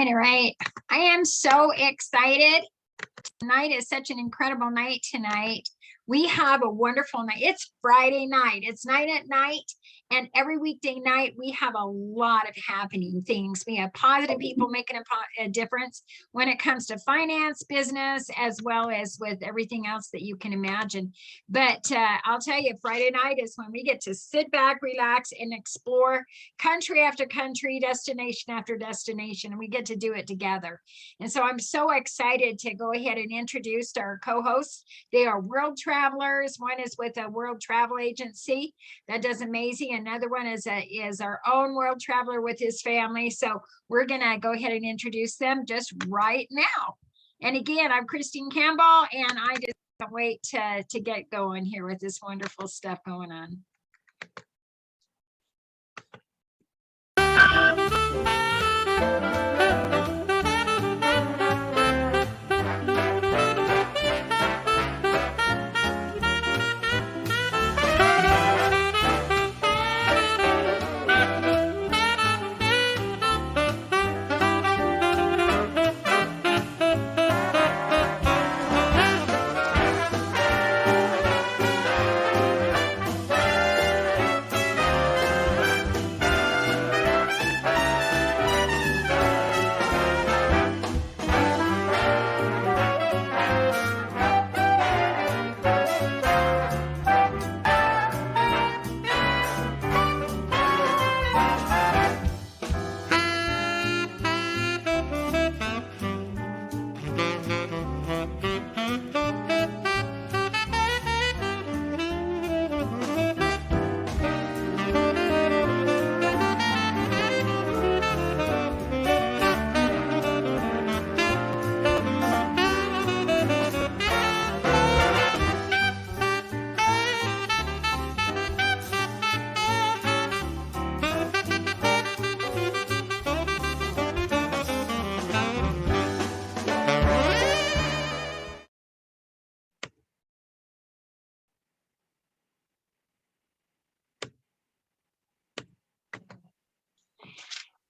right. I am so excited. Tonight is such an incredible night tonight. We have a wonderful night. It's Friday night. It's night at night. And every weekday night, we have a lot of happening things. We have positive people making a difference when it comes to finance, business, as well as with everything else that you can imagine. But I'll tell you, Friday night is when we get to sit back, relax, and explore country after country, destination after destination, and we get to do it together. And so I'm so excited to go ahead and introduce our co-hosts. They are world travelers. One is with a world travel agency that does amazing. Another one is our own world traveler with his family. So we're gonna go ahead and introduce them just right now. And again, I'm Christine Campbell, and I just can't wait to get going here with this wonderful stuff going on.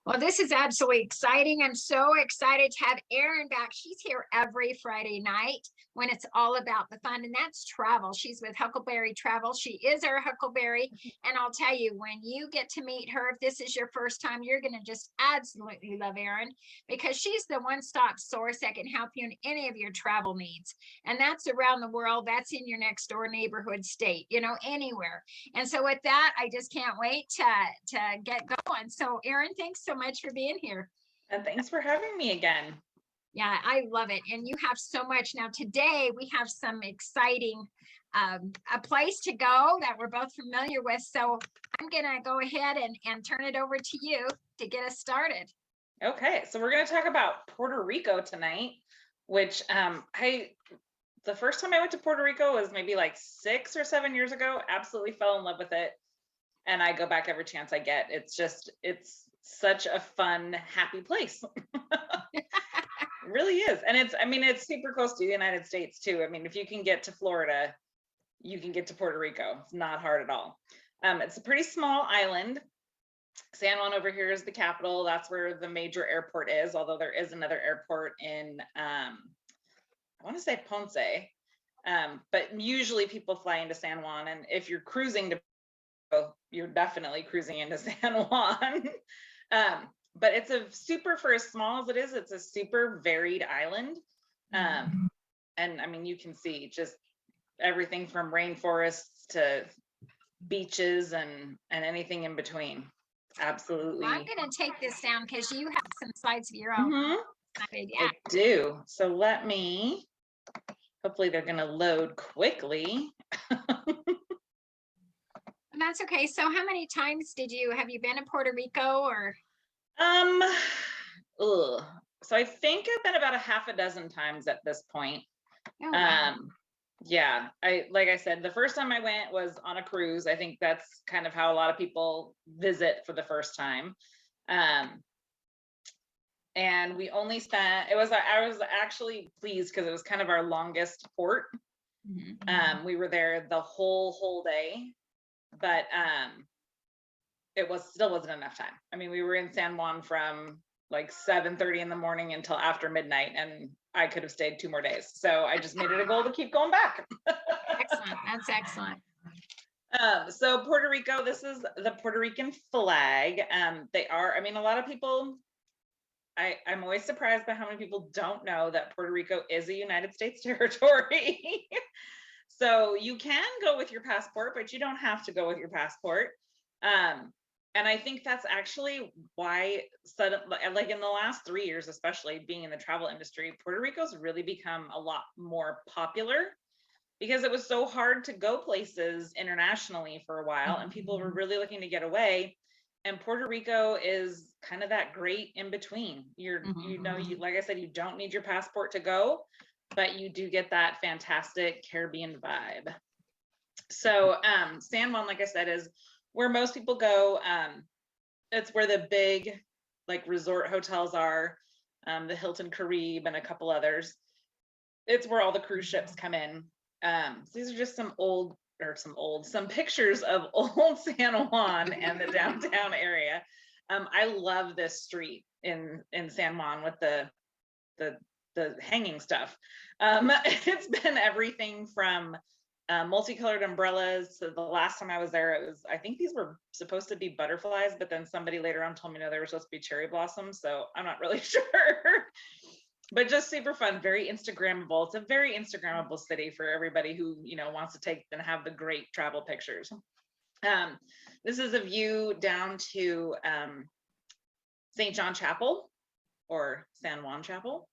Well, this is absolutely exciting. I'm so excited to have Erin back. She's here every Friday night when it's all about the fun, and that's travel. She's with Huckleberry Travel. She is our Huckleberry, and I'll tell you, when you get to meet her, if this is your first time, you're going to just absolutely love Erin, because she's the one-stop source that can help you in any of your travel needs. And that's around the world. That's in your next door neighborhood, state, you know, anywhere. And so with that, I just can't wait to get going. So Erin, thanks so much for being here. And thanks for having me again. Yeah, I love it. And you have so much. Now today we have some exciting a place to go that we're both familiar with. So I'm gonna go ahead and turn it over to you to get us started. Okay, so we're going to talk about Puerto Rico tonight, which the first time I went to Puerto Rico was maybe like 6 or 7 years ago. Absolutely fell in love with it, and I go back every chance I get. It's such a fun, happy place. It really is. And it's super close to the United States too. I mean, if you can get to Florida, you can get to Puerto Rico. It's not hard at all. It's a pretty small island. San Juan over here is the capital. That's where the major airport is, although there is another airport in, I want to say Ponce, but usually people fly into San Juan. And if you're cruising to, you're definitely cruising into San Juan. But it's for as small as it is, it's a super varied island. And I mean, you can see just everything from rainforests to beaches and anything in between. Absolutely. Well, I'm going to take this down because you have some slides of your own. Yeah. I do. So hopefully they're going to load quickly. That's okay. So how many times have you been to Puerto Rico, or? So I think I've been about a half a dozen times at this point. Oh, wow. Yeah, like I said, the first time I went was on a cruise. I think that's kind of how a lot of people visit for the first time. And we only spent, I was actually pleased because it was kind of our longest port. We were there the whole day, but it still wasn't enough time. I mean, we were in San Juan from like 7:30 in the morning until after midnight, and I could have stayed 2 more days. So I just made it a goal to keep going back. Excellent. That's excellent. So Puerto Rico, this is the Puerto Rican flag. They are, I mean, a lot of people, I'm always surprised by how many people don't know that Puerto Rico is a United States territory. So you can go with your passport, but you don't have to go with your passport. And I think that's actually why, like in the last 3 years, especially being in the travel industry, Puerto Rico's really become a lot more popular, because it was so hard to go places internationally for a while, and people were really looking to get away. And Puerto Rico is kind of that great in between. You like I said, you don't need your passport to go, but you do get that fantastic Caribbean vibe. So San Juan, like I said, is where most people go. It's where the big like resort hotels are, the Hilton Carib and a couple others. It's where all the cruise ships come in. So these are just some pictures of old San Juan and the downtown area. I love this street in San Juan with the hanging stuff. It's been everything from multicolored umbrellas. So the last time I was there, I think these were supposed to be butterflies, but then somebody later on told me no, they were supposed to be cherry blossoms. So I'm not really sure. But just super fun, very Instagrammable. It's a very Instagrammable city for everybody who, wants to take and have the great travel pictures. This is a view down to St. John Chapel, or San Juan Chapel,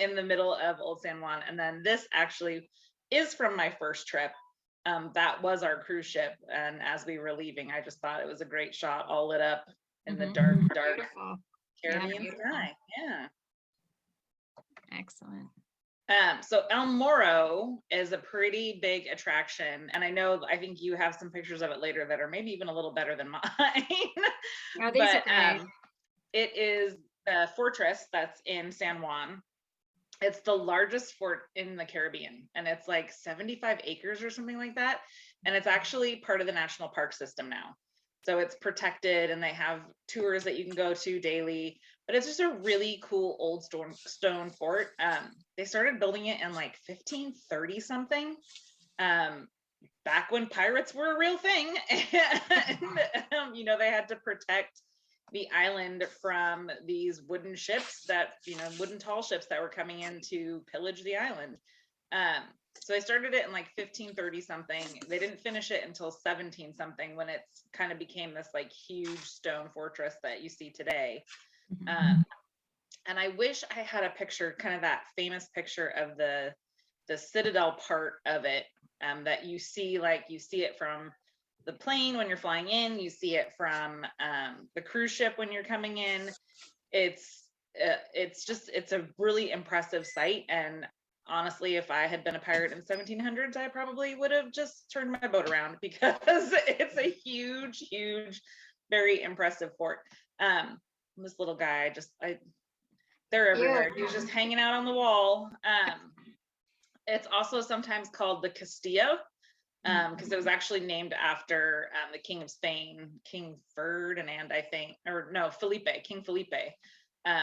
in the middle of Old San Juan. And then this actually is from my first trip. That was our cruise ship. And as we were leaving, I just thought it was a great shot, all lit up in the dark Beautiful. Caribbean sky. Yeah. Excellent. So El Morro is a pretty big attraction, and I think you have some pictures of it later that are maybe even a little better than mine. Oh, these are great. It is a fortress that's in San Juan. It's the largest fort in the Caribbean, and it's like 75 acres or something like that. And it's actually part of the national park system now. So it's protected, and they have tours that you can go to daily. But it's just a really cool old stone fort. They started building it in like 1530 something, back when pirates were a real thing. And, they had to protect the island from these wooden ships wooden tall ships that were coming in to pillage the island. So they started it in like 1530 something. They didn't finish it until 17 something, when it kind of became this like huge stone fortress that you see today. And I wish I had a picture, kind of that famous picture of the citadel part of it, that you see it from the plane when you're flying in, you see it from the cruise ship when you're coming in. It's a really impressive sight. And honestly, if I had been a pirate in 1700s, I probably would have just turned my boat around, because it's a huge, very impressive fort. This little guy, they're everywhere. He was just hanging out on the wall. It's also sometimes called the Castillo, because it was actually named after the King of Spain, King Ferdinand, I think, or no, King Felipe.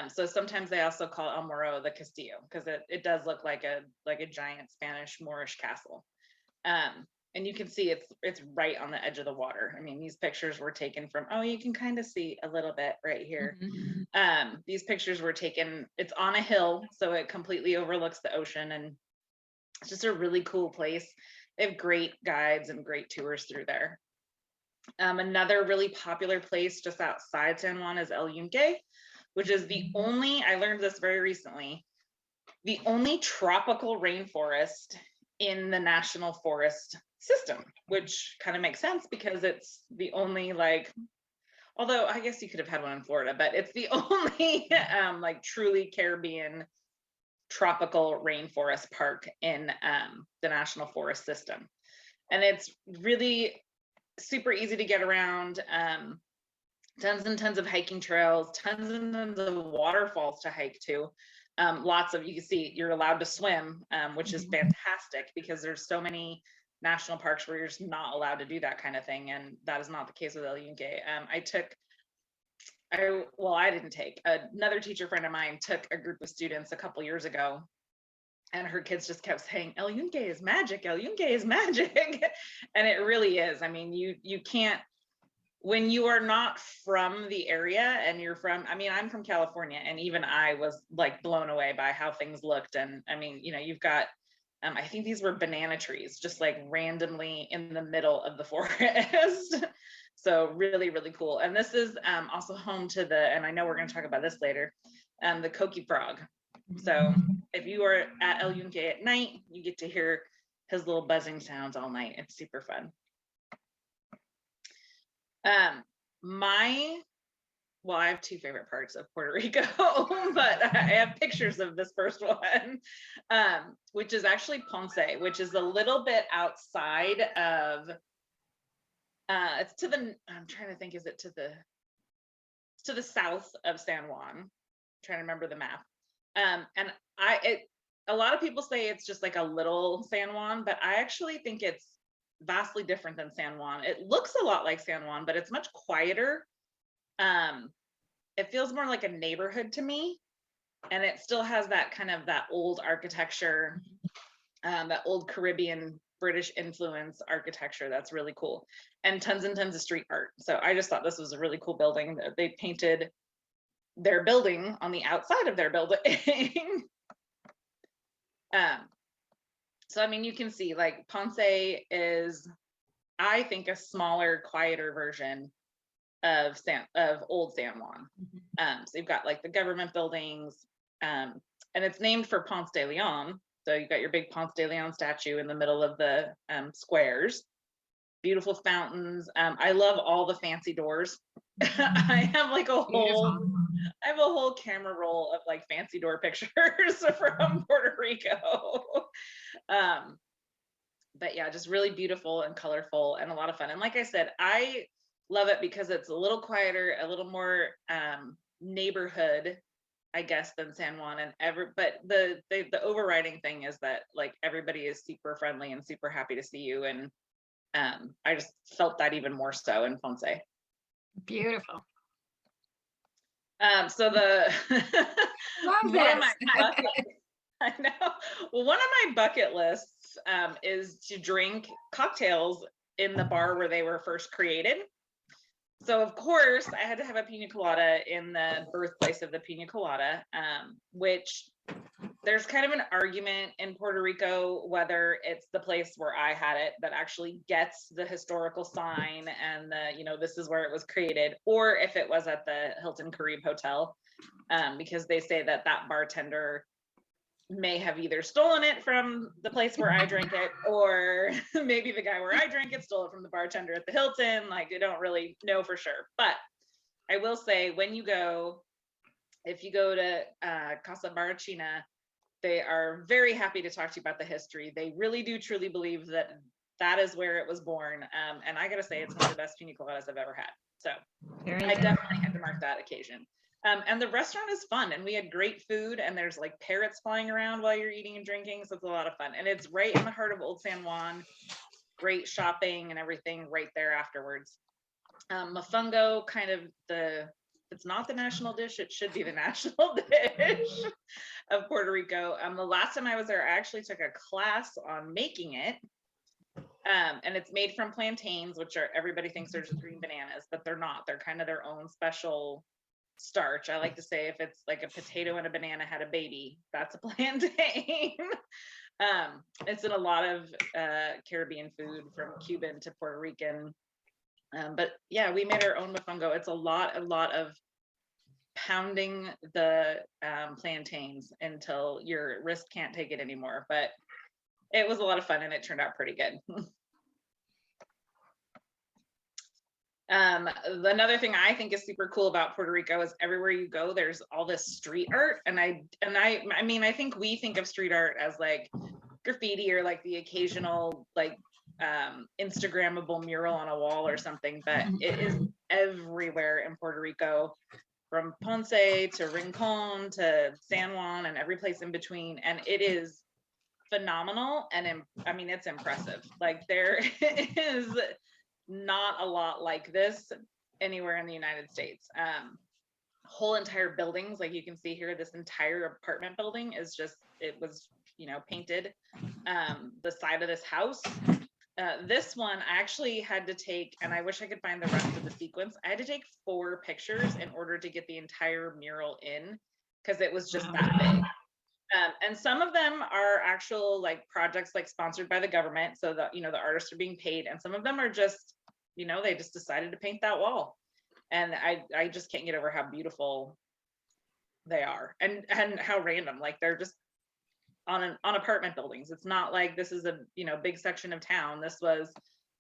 So sometimes they also call El Morro the Castillo, because it does look like a giant Spanish Moorish castle. And you can see it's right on the edge of the water. I mean, these pictures were taken from, you can kind of see a little bit right here. These pictures were taken, it's on a hill, so it completely overlooks the ocean, and it's just a really cool place. They have great guides and great tours through there. Another really popular place just outside San Juan is El Yunque, which is I learned this very recently, the only tropical rainforest in the national forest system, which kind of makes sense because it's the only although I guess you could have had one in Florida, but it's the only truly Caribbean tropical rainforest park in the national forest system. And it's really super easy to get around. Tons and tons of hiking trails, tons and tons of waterfalls to hike to. You can see you're allowed to swim, which is fantastic, because there's so many national parks where you're just not allowed to do that kind of thing, and that is not the case with El Yunque. I took I didn't take. Another teacher friend of mine took a group of students a couple years ago, and her kids just kept saying, El Yunque is magic, El Yunque is magic. And it really is. I mean, you can't, when you are not from the area and you're from, I mean, I'm from California, and even I was like blown away by how things looked. And I mean, you know, you've got, I think these were banana trees, just like randomly in the middle of the forest. So really, really cool. And this is also home to the, and I know we're going to talk about this later, the Coqui frog. So if you are at El Yunque at night, you get to hear his little buzzing sounds all night. It's super fun. Well, I have two favorite parts of Puerto Rico, but I have pictures of this first one, which is actually Ponce, which is a little bit outside of, it's to the, I'm trying to think, is it to the south of San Juan? I'm trying to remember the map. And a lot of people say it's just like a little San Juan, but I actually think it's vastly different than San Juan. It looks a lot like San Juan, but it's much quieter. It feels more like a neighborhood to me, and it still has that kind of that old architecture, that old Caribbean British influence architecture. That's really cool, and tons of street art. So I just thought this was a really cool building. They painted their building on the outside of their building. So I mean, you can see like Ponce is, I think, a smaller, quieter version of old San Juan. So you've got like the government buildings, and it's named for Ponce de Leon. So you've got your big Ponce de Leon statue in the middle of the squares. Beautiful fountains. I love all the fancy doors. I have like a whole camera roll of like fancy door pictures from Puerto Rico. But yeah, just really beautiful and colorful and a lot of fun. And like I said, I love it because it's a little quieter, a little more neighborhood, I guess, than San Juan. But the overriding thing is that like everybody is super friendly and super happy to see you. And I just felt that even more so in Ponce. Beautiful. So the Love this. I know. Well, one of my bucket lists is to drink cocktails in the bar where they were first created. So of course I had to have a pina colada in the birthplace of the pina colada, which there's kind of an argument in Puerto Rico whether it's the place where I had it that actually gets the historical sign and the, you know, this is where it was created, or if it was at the Hilton Caribe Hotel, because they say that that bartender may have either stolen it from the place where I drank it, or maybe the guy where I drank it stole it from the bartender at the Hilton. Like, they don't really know for sure. But I will say, when you go, if you go to Casa Barachina, they are very happy to talk to you about the history. They really do truly believe that that is where it was born. And I gotta say, it's one of the best pina coladas I've ever had. So I definitely had to mark that occasion. And the restaurant is fun, and we had great food, and there's like parrots flying around while you're eating and drinking, so it's a lot of fun. And it's right in the heart of Old San Juan. Great shopping and everything right there afterwards. Mofongo, kind of it's not the national dish, it should be the national dish of Puerto Rico. The last time I was there, I actually took a class on making it. And it's made from plantains, which are, everybody thinks they're just green bananas, but they're not. They're kind of their own special starch. I like to say, if it's like a potato and a banana had a baby, that's a plantain. It's in a lot of Caribbean food, from Cuban to Puerto Rican. But yeah, we made our own mofongo. It's a lot of pounding the plantains until your wrist can't take it anymore. But it was a lot of fun, and it turned out pretty good. Another thing I think is super cool about Puerto Rico is everywhere you go, there's all this street art. And I mean, I think we think of street art as like graffiti or like the occasional like Instagrammable mural on a wall or something, but it is everywhere in Puerto Rico, from Ponce to Rincon to San Juan and every place in between. And it is phenomenal. And I mean, it's impressive. Like, there is not a lot like this anywhere in the United States. whole entire buildings. Like you can see here, this entire apartment building is just, it was, you know, painted. The side of this house. This one I actually had to take, and I wish I could find the rest of the sequence. I had to take 4 pictures in order to get the entire mural in, because it was just that big. And some of them are actual like projects like sponsored by the government, so that, you know, the artists are being paid, and some of them are just, you know, they just decided to paint that wall. And I just can't get over how beautiful they are, and how random, like they're just on apartment buildings. It's not like this is a, you know, big section of town. This was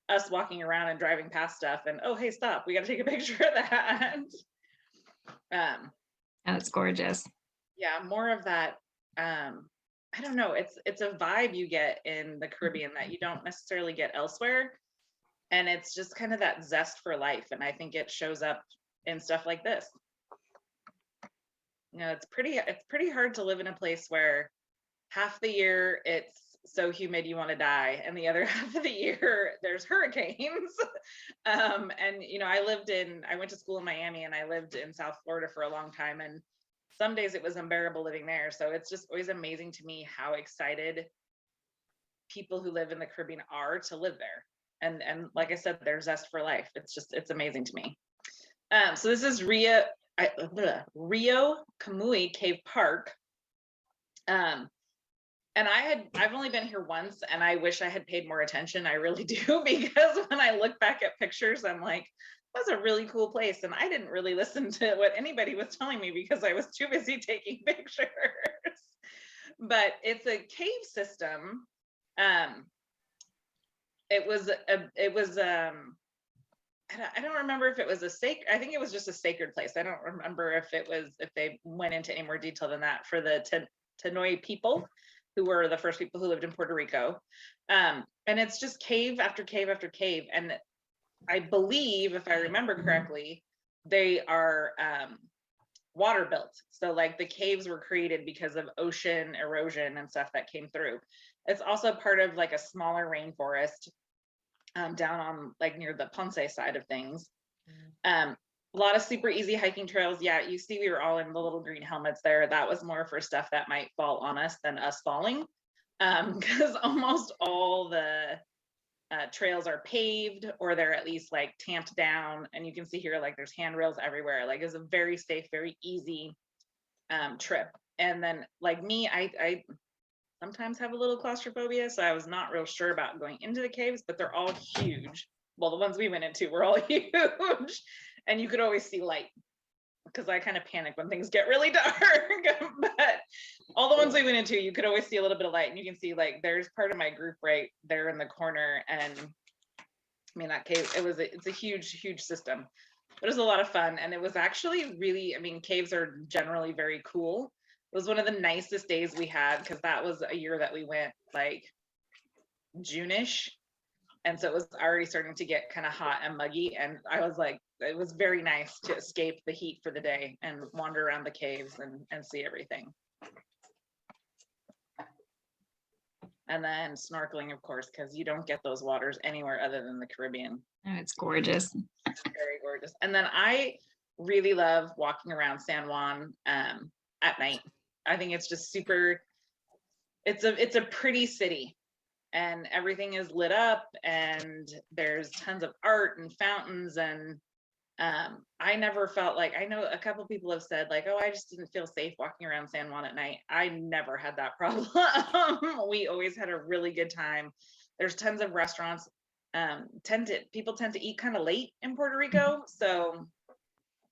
us walking around and driving past stuff, and oh hey, stop, we got to take a picture of that. That's gorgeous. Yeah, more of that. I don't know, it's a vibe you get in the Caribbean that you don't necessarily get elsewhere, and it's just kind of that zest for life, and I think it shows up in stuff like this. You know, it's pretty hard to live in a place where half the year it's so humid you want to die, and the other half of the year there's hurricanes. And you know, I went to school in Miami, and I lived in South Florida for a long time, and some days it was unbearable living there. So it's just always amazing to me how excited people who live in the Caribbean are to live there, and like I said, their zest for life. It's amazing to me. So this is Rio Kamui Cave Park. And I've only been here once, and I wish I had paid more attention. I really do, because when I look back at pictures, I'm like, that's a really cool place. And I didn't really listen to what anybody was telling me because I was too busy taking pictures. But it's a cave system. It was I don't remember if it was a sacred, I think it was just a sacred place. I don't remember if they went into any more detail than that for the Tanoi people, who were the first people who lived in Puerto Rico. And it's just cave after cave after cave. And I believe, if I remember correctly, they are water built. So like the caves were created because of ocean erosion and stuff that came through. It's also part of like a smaller rainforest down on like near the Ponce side of things. A lot of super easy hiking trails. Yeah, you see we were all in the little green helmets there. That was more for stuff that might fall on us than us falling, because almost all the trails are paved, or they're at least like tamped down, and you can see here like there's handrails everywhere. Like it's a very safe, very easy trip. And then like me, I sometimes have a little claustrophobia, so I was not real sure about going into the caves, but they're all huge. Well, the ones we went into were all huge, and you could always see light, because I kind of panic when things get really dark. But all the ones we went into, you could always see a little bit of light, and you can see like there's part of my group right there in the corner. And I mean, that cave, it's a huge system. It was a lot of fun, and it was actually really, I mean, caves are generally very cool. It was one of the nicest days we had, because that was a year that we went like June-ish, and so it was already starting to get kind of hot and muggy, and I was like, it was very nice to escape the heat for the day and wander around the caves and see everything. And then snorkeling, of course, because you don't get those waters anywhere other than the Caribbean. Oh, it's gorgeous. It's very gorgeous. And then I really love walking around San Juan at night. I think it's just super, it's a pretty city, and everything is lit up, and there's tons of art and fountains. And I never felt like, I know a couple people have said like, oh, I just didn't feel safe walking around San Juan at night. I never had that problem. We always had a really good time. There's tons of restaurants. People tend to eat kind of late in Puerto Rico, so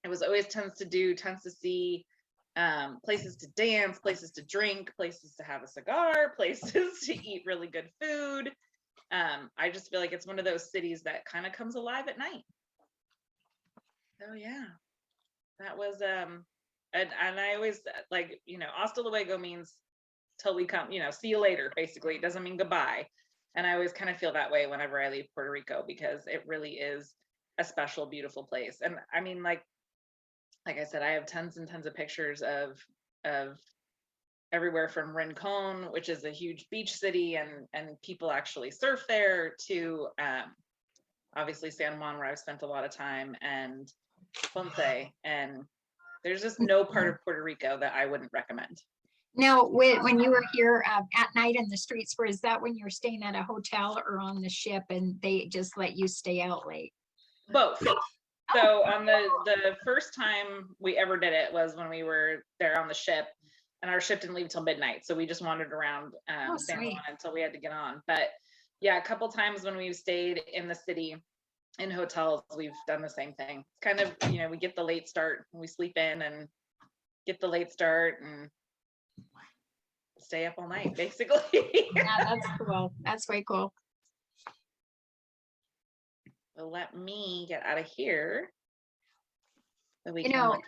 it was always tons to see, places to dance, places to drink, places to have a cigar, places to eat really good food. I just feel like it's one of those cities that kind of comes alive at night. Oh yeah, that was and I always like, you know, hasta luego means till we come, you know, see you later, basically. It doesn't mean goodbye. And I always kind of feel that way whenever I leave Puerto Rico, because it really is a special, beautiful place. And I mean, like I said, I have tons and tons of pictures of everywhere from Rincon, which is a huge beach city, and people actually surf there, to obviously San Juan, where I've spent a lot of time, and Ponce. And There's just no part of Puerto Rico that I wouldn't recommend. Now, when you were here at night in the streets, is that when you were staying at a hotel or on the ship and they just let you stay out late? Both. So on the first time we ever did it was when we were there on the ship, and our ship didn't leave till midnight. So we just wandered around San Juan until we had to get on. But yeah, a couple times when we've stayed in the city in hotels, we've done the same thing. It's kind of, you know, we get the late start, we sleep in and get the late start and stay up all night, basically. Yeah, that's cool. That's way cool. So let me get out of here. So we You can know, look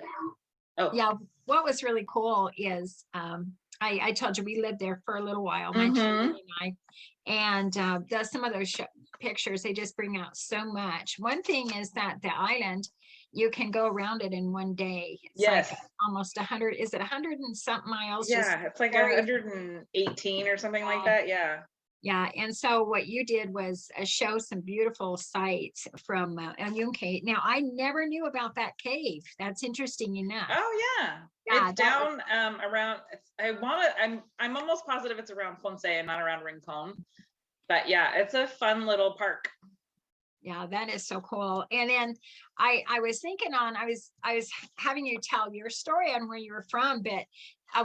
at, yeah, what was really cool is I told you we lived there for a little while, my children and I, and some of those pictures, they just bring out so much. One thing is that the island, you can go around it in one day. It's yes, like almost 100, is it 100 and something miles? yeah, it's like 118 or something like that. Yeah. Yeah, and so what you did was show some beautiful sights from Onion Cave. Now, I never knew about that cave. That's interesting enough. Oh yeah, Yeah, it's down around. I'm almost positive it's around Ponce and not around Rincon. But yeah, it's a fun little park. Yeah, that is so cool. And then I was thinking I was having you tell your story on where you were from, but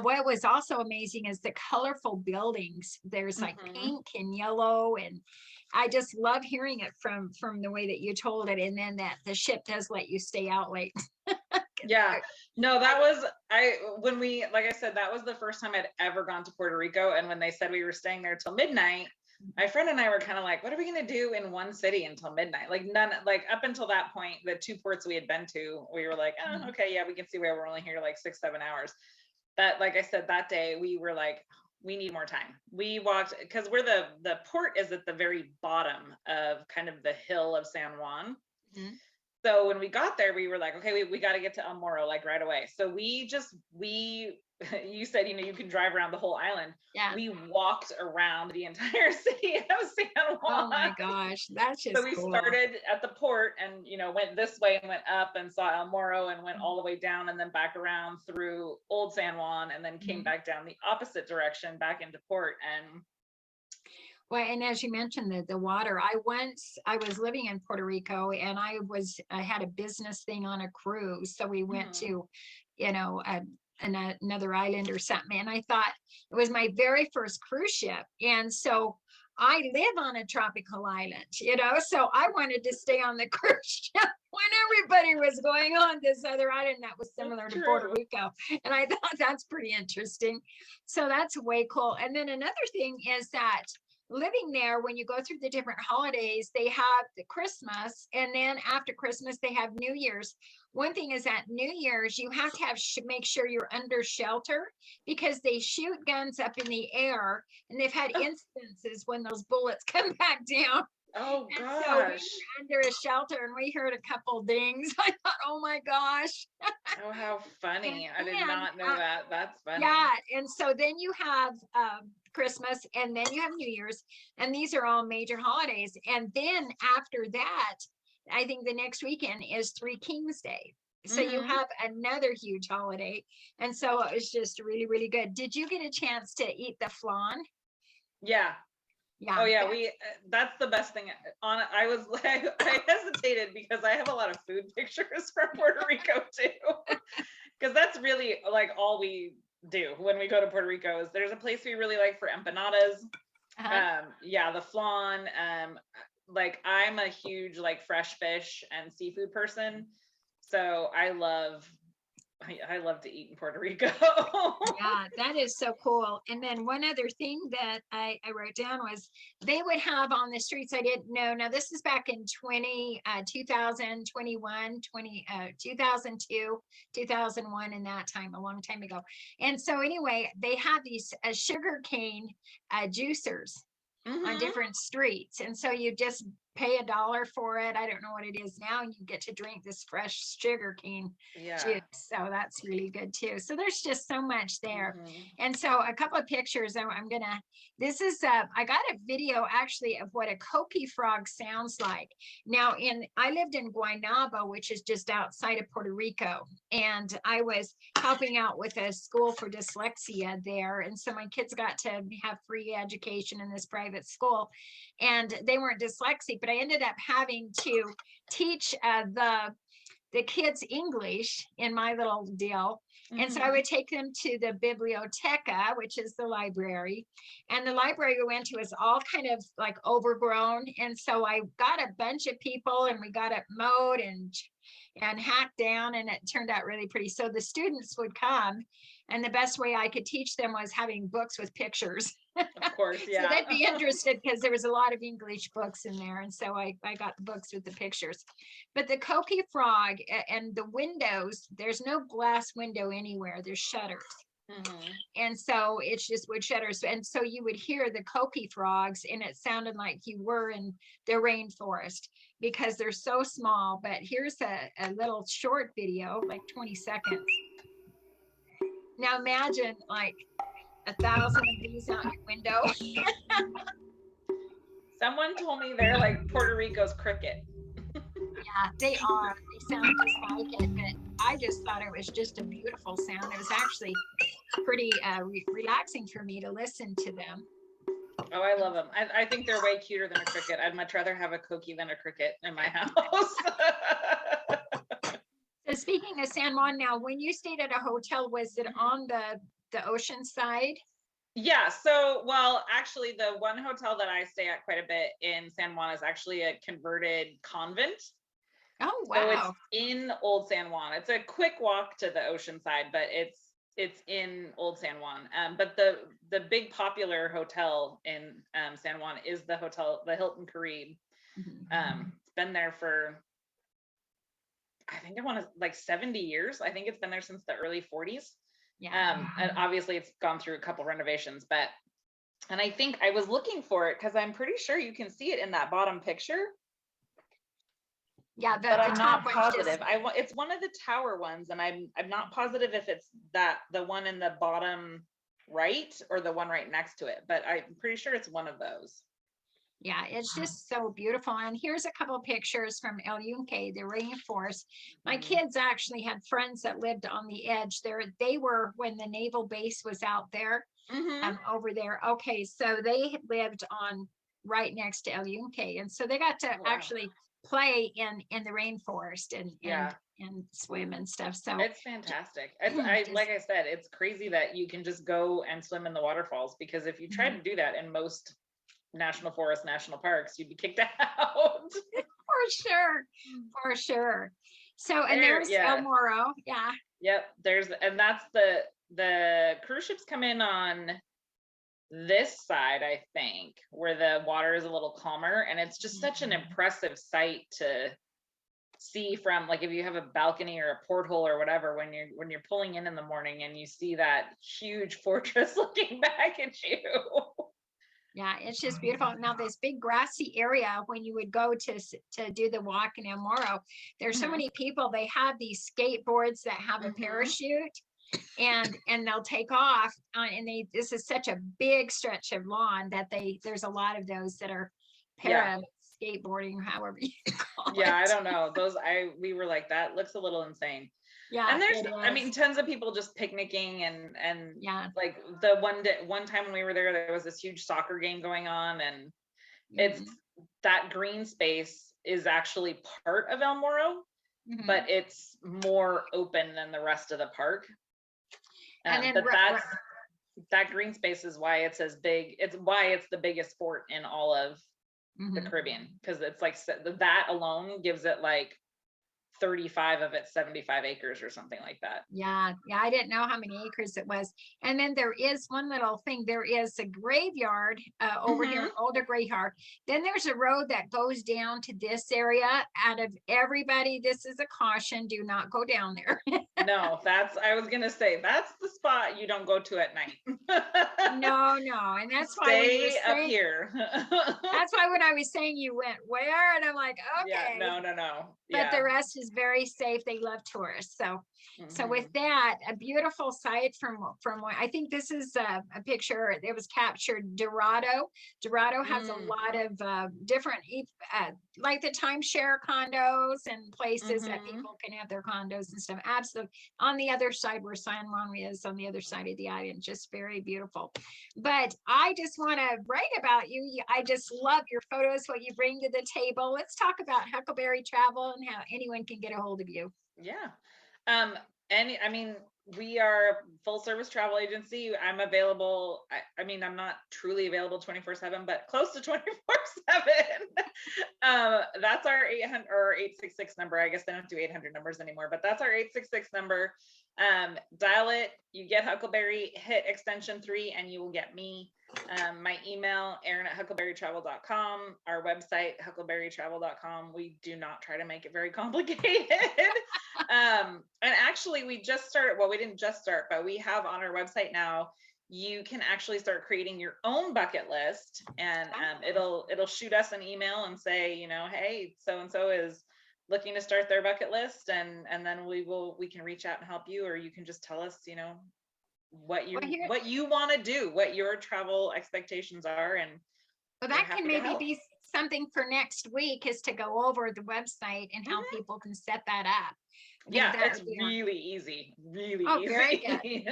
what was also amazing is the colorful buildings. There's like pink and yellow, and I just love hearing it from the way that you told it. And then that the ship does let you stay out late. Yeah, no, that was like I said, that was the first time I'd ever gone to Puerto Rico. And when they said we were staying there till midnight, my friend and I were kind of like, what are we going to do in one city until midnight? Like up until that point, the 2 ports we had been to, we were like, oh, okay, yeah, we can see where we're only here like 6-7 hours. But like I said, that day we were like, we need more time. We walked, because the port is at the very bottom of kind of the hill of San Juan. So when we got there, we were like, okay, we got to get to El Morro like right away. So we you said, you know, you can drive around the whole island. Yeah. We walked around the entire city of San Juan. Oh my gosh, that's just so we cool. started at the port and, you know, went this way and went up and saw El Morro and went all the way down and then back around through Old San Juan and then came back down the opposite direction back into port. And well, and as you mentioned the water, I was living in Puerto Rico and I had a business thing on a cruise. So we went to, you know, another island or something. And I thought it was my very first cruise ship. And so I live on a tropical island, you know, so I wanted to stay on the cruise ship when everybody was going on this other island that was similar to Puerto Rico. And I thought that's pretty interesting. So that's way cool. And then another thing is that living there, when you go through the different holidays, they have the Christmas, and then after Christmas they have New Year's. One thing is that New Year's you have to make sure you're under shelter, because they shoot guns up in the air, and they've had instances when those bullets come back down. Oh gosh. So we were under a shelter and we heard a couple dings. I thought, oh my gosh. Oh, how funny. I did not know that. That's funny. Yeah. And so then you have Christmas, and then you have New Year's, and these are all major holidays. And then after that, I think the next weekend is Three Kings Day. So you have another huge holiday. And so it was just really, really good. Did you get a chance to eat the flan? Yeah. Yeah. Oh yeah, that's the best thing on it. I hesitated because I have a lot of food pictures from Puerto Rico too. Because that's really like all we do when we go to Puerto Rico. Is there's a place we really like for empanadas. Yeah, the flan. Like I'm a huge like fresh fish and seafood person. So I love to eat in Puerto Rico. Yeah, that is so cool. And then one other thing that I wrote down was they would have on the streets, I didn't know. Now this is back in 2021, 2002, 2001, in that time, a long time ago. And so anyway, they have these sugar cane juicers on different streets. And so you just pay $1 for it. I don't know what it is now. And you get to drink this fresh sugar cane Yeah. juice. So that's really good too. So there's just so much there. Mhm. And so a couple of pictures I'm gonna, this is I got a video actually of what a coqui frog sounds like. Now I lived in Guaynabo, which is just outside of Puerto Rico. And I was helping out with a school for dyslexia there. And so my kids got to have free education in this private school. And they weren't dyslexic, but I ended up having to teach the kids English in my little deal. And so I would take them to the biblioteca, which is the library. And the library we went to is all kind of like overgrown. And so I got a bunch of people and we got it mowed and hacked down, and it turned out really pretty. So the students would come, and the best way I could teach them was having books with pictures. Of course, yeah. So they'd be interested because there was a lot of English books in there. And so I got the books with the pictures. But the coqui frog and the windows, there's no glass window anywhere. There's shutters. And so it's just wood shutters. And so you would hear the coqui frogs, and it sounded like you were in the rainforest because they're so small. But here's a little short video, like 20 seconds. Now imagine like 1,000 of these out your window. Someone told me they're like Puerto Rico's cricket. Yeah, they are. They sound just like it, but I just thought it was just a beautiful sound. It was actually pretty relaxing for me to listen to them. Oh, I love them. I think they're way cuter than a cricket. I'd much rather have a coqui than a cricket in my house. So speaking of San Juan now, when you stayed at a hotel, was it on the ocean side? Yeah, so, well, actually, the one hotel that I stay at quite a bit in San Juan is actually a converted convent. Oh, So it's wow. in Old San Juan. It's a quick walk to the ocean side, but it's in Old San Juan. But the big popular hotel in San Juan is the Hilton Caribe. It's been there for, I think I want to like 70 years. I think it's been there since the early 40s. Yeah. And obviously it's gone through a couple renovations, and I think I was looking for it because I'm pretty sure you can see it in that bottom picture. Yeah, but I'm not positive. It's one of the tower ones, and I'm not positive if it's the one in the bottom right or the one right next to it, but I'm pretty sure it's one of those. Yeah, it's just so beautiful. And here's a couple of pictures from El Yunque, the rainforest. My kids actually had friends that lived on the edge there. They were when the naval base was out there, over there. Okay, so they lived on right next to El Yunque. And so they got to actually play in the rainforest and swim and stuff. So it's fantastic. Like I said, it's crazy that you can just go and swim in the waterfalls, because if you try to do that in most national forests, national parks, you'd be kicked out. For sure. So, and there's El Morro. Yeah. Yep. And that's the cruise ships come in on this side, I think, where the water is a little calmer, and it's just such an impressive sight to see from, like, if you have a balcony or a porthole or whatever, when you're pulling in the morning and you see that huge fortress looking back at you. Yeah, it's just beautiful. Now this big grassy area, when you would go to do the walk in El Morro, there's so many people, they have these skateboards that have a parachute, and they'll take off, and this is such a big stretch of lawn that there's a lot of those that are skateboarding, however you call it. I don't know, we were like, that looks a little insane. Yeah, and there's tons of people just picnicking and like the one time when we were there was this huge soccer game going on, and it's that green space is actually part of El Morro, but it's more open than the rest of the park. But that green space is why it's as big. It's why it's the biggest fort in all of the Caribbean, because it's like that alone gives it like 35 of it 75 acres or something like that. Yeah, I didn't know how many acres it was. And then there is one little thing. There is a graveyard over here, an older graveyard. Then there's a road that goes down to this area. Out of everybody, this is a caution. Do not go down there. No, I was gonna say, that's the spot you don't go to at night. No, and that's why when you were Stay up saying, here. that's why when I was saying you went where, and I'm like, Yeah, okay. no. But Yeah. the rest is very safe. They love tourists. So with Mhm. that, a beautiful site from what I think this is a picture. It was captured Dorado. Dorado has a lot of different, like the timeshare condos and places that Mhm. people can have their condos and stuff. Absolutely. On the other side where San Juan is, on the other side of the island, just very beautiful. But I just want to write about you. I just love your photos, what you bring to the table. Let's talk about Huckleberry Travel and how anyone can get a hold of you. Yeah. I mean, we are a full service travel agency. I'm available. I mean, I'm not truly available 24/7, but close to 24/7. That's our 800 or 866 number. I guess they don't do 800 numbers anymore, but that's our 866 number. Dial it, you get Huckleberry, hit extension 3 and you will get me. My email, Erin@huckleberrytravel.com, our website, huckleberrytravel.com. We do not try to make it very complicated. And actually we just started, well, we didn't just start, but we have on our website now, you can actually start creating your own bucket list, and it'll shoot us an email and say, hey, so-and-so is looking to start their bucket list, and then we can reach out and help you, or you can just tell us, what you want to do, what your travel expectations are, and that can maybe be something for next week, is to go over the website and how people can set that up. Yeah, it's really easy, really easy. Very good.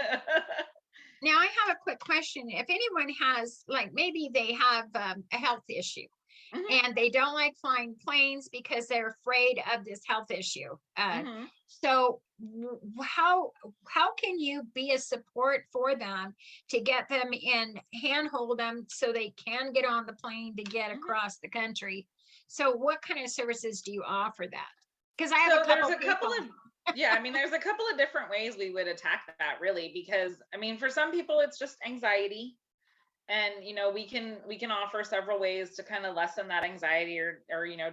Now I have a quick question. If anyone has, like, maybe they have a health issue and they don't like flying planes because they're afraid of this health issue. So how can you be a support for them to get them in, handhold them so they can get on the plane to get across the country? So what kind of services do you offer that? Because I have there's a couple of yeah, I mean, there's a couple of different ways we would attack that, really, because I mean, for some people it's just anxiety, and we can offer several ways to kind of lessen that anxiety, or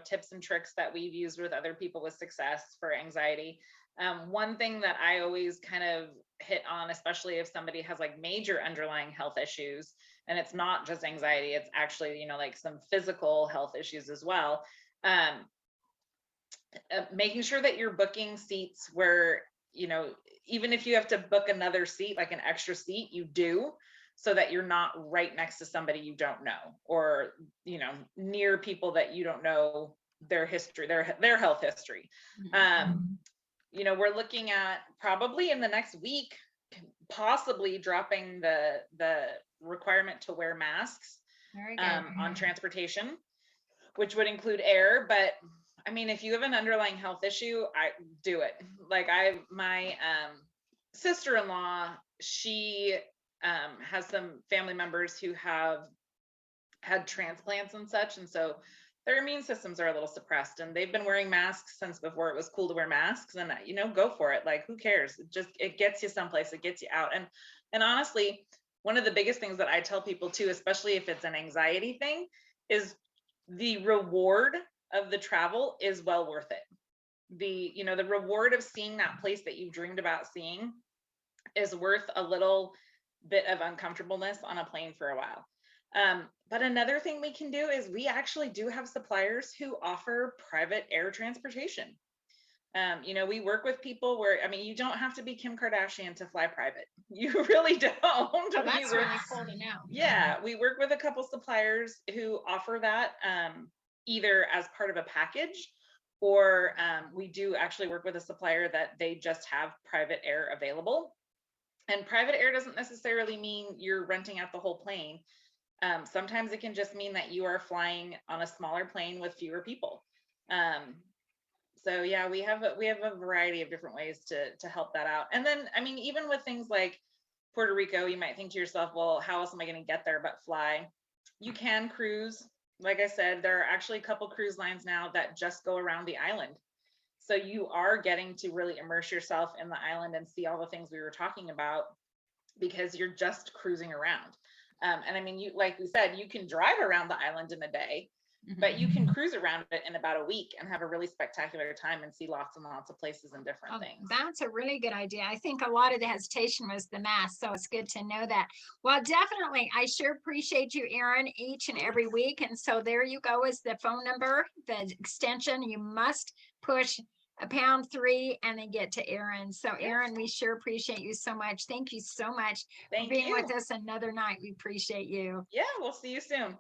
tips and tricks that we've used with other people with success for anxiety. One thing that I always kind of hit on, especially if somebody has like major underlying health issues, and it's not just anxiety, it's actually like some physical health issues as well. Making sure that you're booking seats where, even if you have to book another seat, like an extra seat, you do, so that you're not right next to somebody you don't know, or, near people that you don't know their history, their health history. We're looking at probably in the next week, possibly dropping the requirement to wear masks on transportation, which would include air. But I mean, if you have an underlying health issue, I do it. Like my sister-in-law, she has some family members who have had transplants and such, and so their immune systems are a little suppressed, and they've been wearing masks since before it was cool to wear masks. And go for it. Like, who cares? It gets you someplace, it gets you out. And honestly, one of the biggest things that I tell people too, especially if it's an anxiety thing, is the reward of the travel is well worth it. The reward of seeing that place that you dreamed about seeing is worth a little bit of uncomfortableness on a plane for a while. But another thing we can do is we actually do have suppliers who offer private air transportation. We work with people where, I mean, you don't have to be Kim Kardashian to fly private. You really don't. Oh, that's really cool to know. Yeah, we work with a couple suppliers who offer that, either as part of a package, or we do actually work with a supplier that they just have private air available. And private air doesn't necessarily mean you're renting out the whole plane. Sometimes it can just mean that you are flying on a smaller plane with fewer people. So yeah, we have a variety of different ways to help that out. And then, I mean, even with things like Puerto Rico, you might think to yourself, well, how else am I going to get there but fly? You can cruise. Like I said, there are actually a couple cruise lines now that just go around the island. So you are getting to really immerse yourself in the island and see all the things we were talking about, because you're just cruising around. And I mean, you, like we said, you can drive around the island in a day, but you can cruise around it in about a week and have a really spectacular time and see lots and lots of places and different things. That's a really good idea. I think a lot of the hesitation was the mask, so it's good to know that. Well, definitely, I sure appreciate you, Erin, each and every week. And so there you go, is the phone number, the extension. You must push a #3 and then get to Erin. So Erin, we sure appreciate you so much. Thank you so much for being with us another night. We appreciate you. Yeah, we'll see you soon.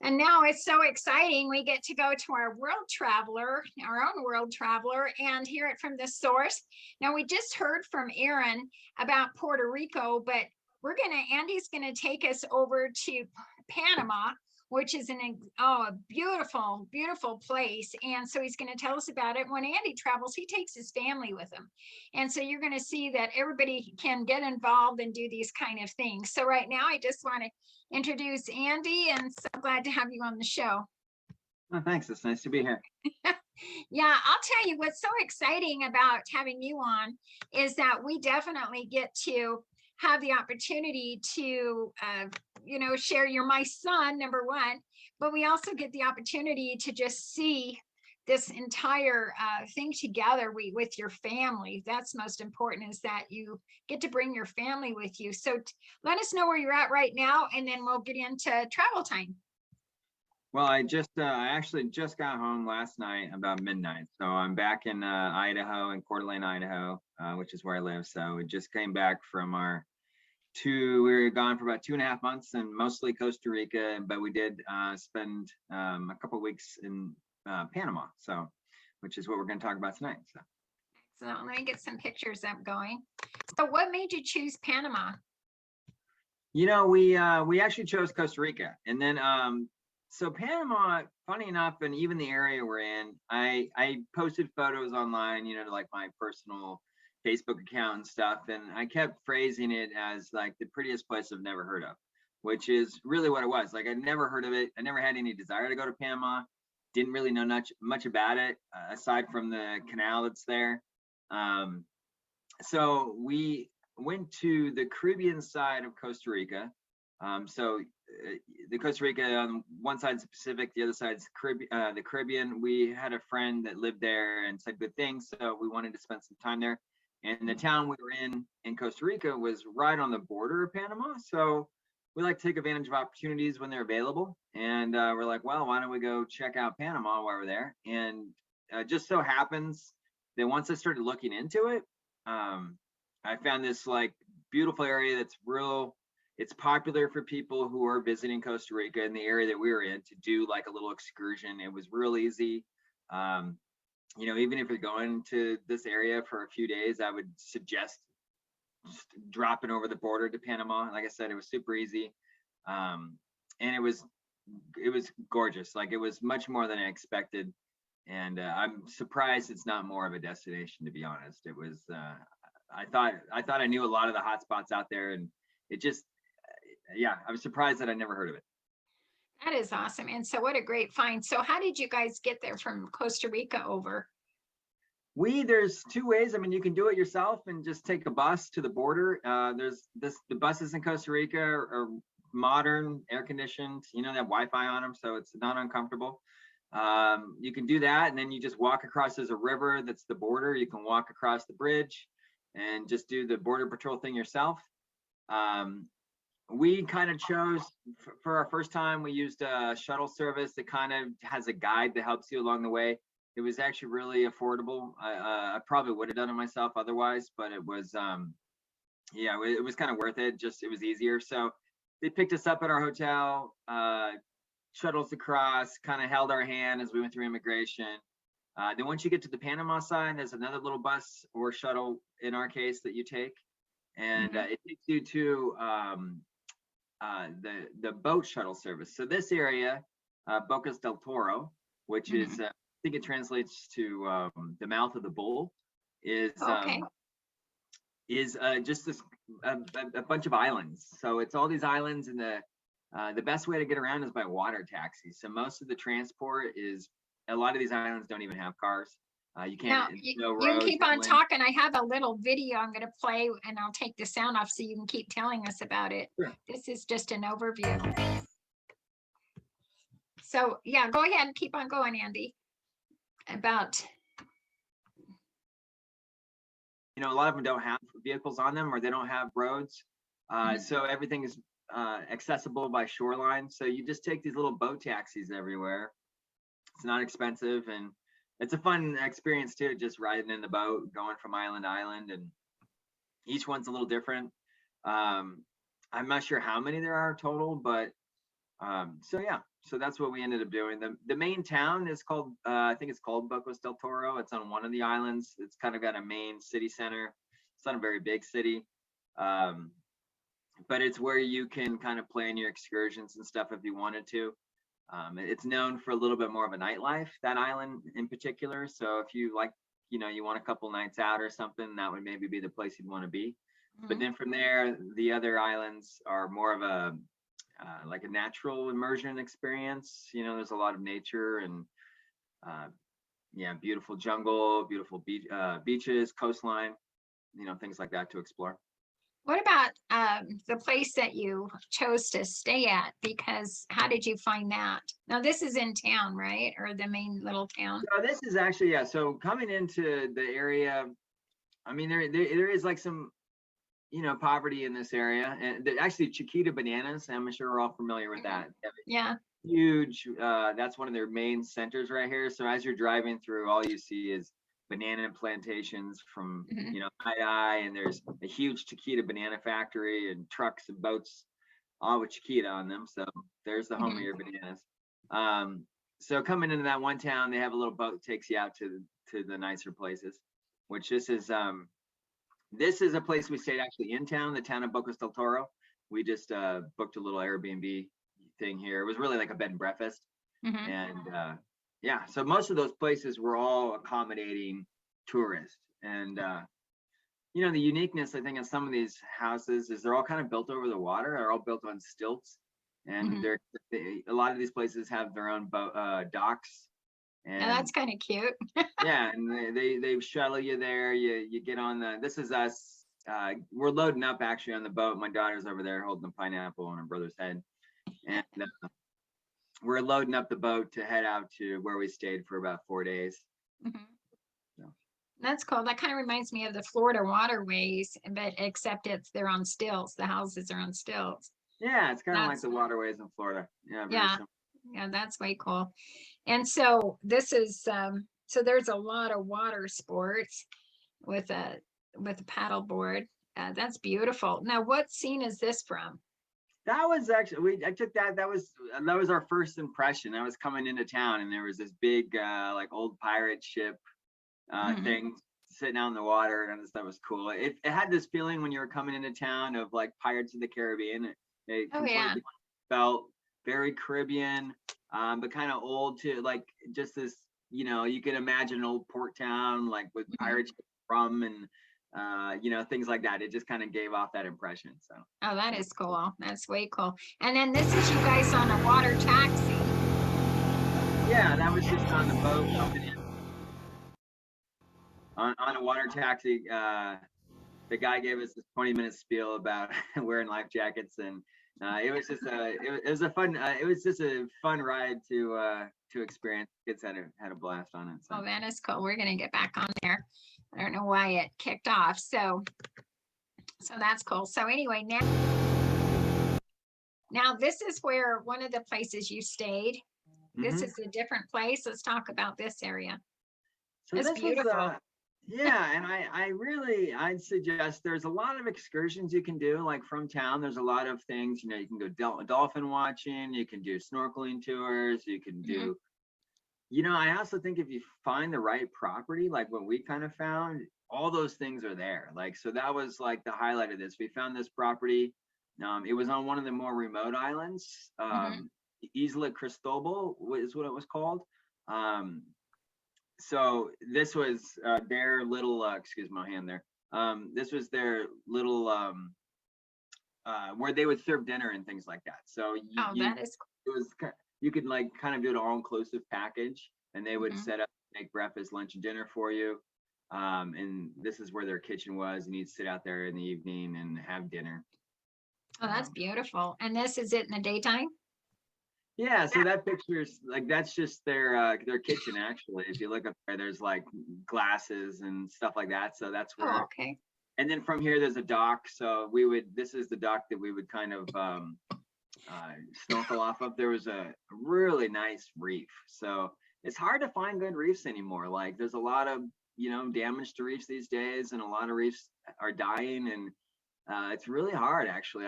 And now it's so exciting. We get to go to our world traveler, our own world traveler, and hear it from the source. Now, we just heard from Erin about Puerto Rico, but Andy's gonna take us over to Panama, which is a beautiful, beautiful place. And so he's going to tell us about it. When Andy travels, he takes his family with him. And so you're going to see that everybody can get involved and do these kind of things. So right now, I just want to introduce Andy, and so glad to have you on the show. Oh, thanks. It's nice to be here. Yeah, I'll tell you what's so exciting about having you on is that we definitely get to have the opportunity to, share. You're my son, number one, but we also get the opportunity to just see this entire thing together with your family. That's most important, is that you get to bring your family with you. So let us know where you're at right now, and then we'll get into travel time. Well, I actually just got home last night about midnight. So I'm back in Idaho, in Coeur d'Alene, Idaho, which is where I live. So we just came back from we were gone for about 2.5 months, and mostly Costa Rica, but we did spend a couple weeks in Panama, which is what we're going to talk about tonight. So let me get some pictures up going. So what made you choose Panama? We actually chose Costa Rica, and then so Panama, funny enough, and even the area we're in, I posted photos online, to like my personal Facebook account and stuff, and I kept phrasing it as like the prettiest place I've never heard of, which is really what it was. Like, I'd never heard of it. I never had any desire to go to Panama. Didn't really know much about it aside from the canal that's there. So we went to the Caribbean side of Costa Rica. The Costa Rica, on one side is the Pacific, the other side is the Caribbean. We had a friend that lived there and said good things, so we wanted to spend some time there. And the town we were in Costa Rica was right on the border of Panama. So we like to take advantage of opportunities when they're available. And we're like, well, why don't we go check out Panama while we're there? And just so happens that once I started looking into it, I found this like beautiful area that's it's popular for people who are visiting Costa Rica in the area that we were in to do like a little excursion. It was real easy. Even if you're going to this area for a few days, I would suggest just dropping over the border to Panama. Like I said, it was super easy. And it was gorgeous. Like, it was much more than I expected. And I'm surprised it's not more of a destination, to be honest. It was, I thought I knew a lot of the hot spots out there, and it just, I was surprised that I never heard of it. That is awesome. And so what a great find. So how did you guys get there from Costa Rica over? There's two ways. I mean, you can do it yourself and just take a bus to the border. The buses in Costa Rica are modern, air conditioned, they have Wi-Fi on them, so it's not uncomfortable. You can do that, and then you just walk across. There's a river that's the border. You can walk across the bridge and just do the border patrol thing yourself. We kind of chose for our first time, we used a shuttle service that kind of has a guide that helps you along the way. It was actually really affordable. I probably would have done it myself otherwise, but it was, yeah, it was kind of worth it. Just, it was easier. So they picked us up at our hotel, shuttles across, kind of held our hand as we went through immigration. Then once you get to the Panama side, there's another little bus or shuttle in our case that you take. And it takes you to the boat shuttle service. So this area, Bocas del Toro, which is, I think it translates to the mouth of the bull, is just this a bunch of islands. So it's all these islands, and the best way to get around is by water taxi. So most of the transport is, a lot of these islands don't even have cars. You can't. Now, you can keep on talking. I have a little video I'm going to play, and I'll take the sound off so you can keep telling us about it. Sure. This is just an overview. So yeah, go ahead and keep on going, Andy. About, a lot of them don't have vehicles on them, or they don't have roads. So everything is accessible by shoreline. So you just take these little boat taxis everywhere. It's not expensive, and it's a fun experience too, just riding in the boat, going from island to island, and each one's a little different. I'm not sure how many there are total, but so yeah, so that's what we ended up doing. The main town is called, I think it's called Bocas del Toro. It's on one of the islands. It's kind of got a main city center. It's not a very big city, but it's where you can kind of plan your excursions and stuff if you wanted to. It's known for a little bit more of a nightlife, that island in particular. So if you like, you want a couple nights out or something, that would maybe be the place you'd want to be. But then from there, the other islands are more of a like a natural immersion experience. There's a lot of nature and yeah, beautiful jungle, beautiful beaches, coastline, things like that to explore. what about the place that you chose to stay at? Because how did you find that? Now this is in town, right? Or the main little town? So this is actually, yeah. So coming into the area, I mean, there is like some, poverty in this area, and actually Chiquita bananas. I'm sure we're all familiar with that. Yeah. Huge. That's one of their main centers right here. So as you're driving through, all you see is banana plantations from, eye, and there's a huge Chiquita banana factory and trucks and boats, all with Chiquita on them. So there's the home of your bananas. So coming into that one town, they have a little boat that takes you out to the nicer places, which this is a place we stayed actually in town, the town of Bocas del Toro. We just booked a little Airbnb thing here. It was really like a bed and breakfast. And yeah, so most of those places were all accommodating tourists. And the uniqueness, I think, of some of these houses is they're all kind of built over the water. They're all built on stilts, and a lot of these places have their own docks. And that's kind of cute. yeah, and they shuttle you there. You get on this is us. We're loading up actually on the boat. My daughter's over there holding a pineapple on her brother's head, and we're loading up the boat to head out to where we stayed for about 4 days. So. That's cool. That kind of reminds me of the Florida waterways, but except they're on stilts. The houses are on stilts. Yeah, it's kind of like the waterways in Florida. Yeah. Yeah, that's way cool. And so this is so there's a lot of water sports with a paddle board. That's beautiful. Now, what scene is this from? That was actually I took that was our first impression. I was coming into town, and there was this big like old pirate ship thing sitting out in the water, and I just thought it was cool. It had this feeling when you were coming into town of like Pirates of the Caribbean. It completely felt very Caribbean, but kind of old too. Like just this, you can imagine an old port town like with pirates rum and you know, things like that. It just kind of gave off that impression. So. Oh, that is cool. That's way cool. And then this is you guys on a water taxi. Yeah, that was just on the boat coming in. On a water taxi, the guy gave us this 20-minute spiel about wearing life jackets, and it was just a fun ride to experience. Kids had a blast on it. So. Oh, that is cool. We're gonna get back on there. I don't know why it kicked off. So that's cool. So anyway, now this is where one of the places you stayed. This is a different place. Let's talk about this area. So it's beautiful. Yeah, and I'd suggest there's a lot of excursions you can do, like from town. There's a lot of things, you know, you can go dolphin watching, you can do snorkeling tours, you can do, you know, I also think if you find the right property, like what we kind of found, all those things are there. Like, so that was like the highlight of this. We found this property. It was on one of the more remote islands. Isla Cristobal is what it was called. So this was their little, excuse my hand there. This was their little, where they would serve dinner and things like that. So that is cool. It was, you could like kind of do an all-inclusive package, and they would set up, make breakfast, lunch, and dinner for you. And this is where their kitchen was, and you'd sit out there in the evening and have dinner. Oh, that's beautiful. And this is it in the daytime? Yeah, so that picture is like, that's just their kitchen, actually. If you look up there, there's like glasses and stuff like that. So that's where. Oh, okay. And then from here, there's a dock. So this is the dock that we would kind of snorkel off of. There was a really nice reef. So it's hard to find good reefs anymore. Like, there's a lot of, you know, damage to reefs these days, and a lot of reefs are dying, and it's really hard, actually.